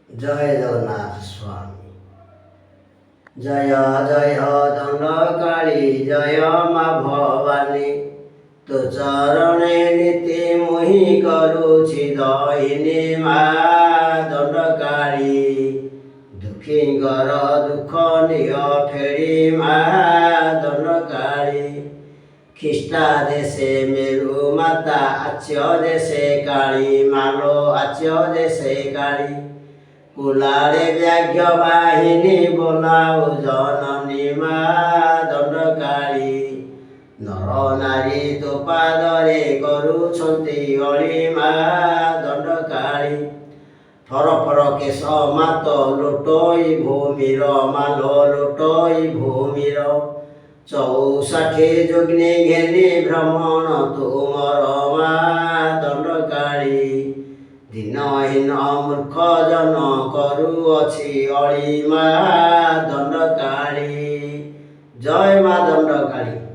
জয় জগন্নাথ স্বামী। জয় জয় দণ্ডকালী, জয় মা ভবানী। তো চরণে নীতি মুহি করুছি দয়িনী মা দণ্ডকালী। দুঃখীଙ୍କର ଦୁଃଖ ନିଅ ଫେରି ମା ଦଣ୍ଡକାଳୀ। ଖ୍ରୀଷ୍ଟା ଦେଶେ ମେରୁ ମାତା, ଆଚ୍ୟ ଦେଶେ କାଳୀ ମାଲୋ, ଆଚ୍ୟ ଦେଶେ କାଳୀ। କୁଲାରେ ବ୍ୟାଘ୍ର ବାହିନୀ ବୋଲାଉ ଜନନୀ ମା ଦଣ୍ଡକାଳୀ। ନର ନାରୀ ତୋ ପାଦରେ କରୁଛନ୍ତି ଅଳି ମା ଦଣ୍ଡକାଳୀ। ଫର ଫର କେଶ ମାତ ଲୋଟଇ ଭୂମିର ମାଲୋ, ଲୋଟଇ ଭୂମିର। 64 ଯୋଗିନୀ ଘେନି ଭ୍ରମଣ ତୁମର ମା ଦଣ୍ଡକାଳୀ। ଦିନହୀନ ମୂର୍ଖ ଜନ କରୁଅଛି ଅଳି ମା ଦଣ୍ଡକାଳୀ। ଜୟ ମା ଦଣ୍ଡକାଳୀ।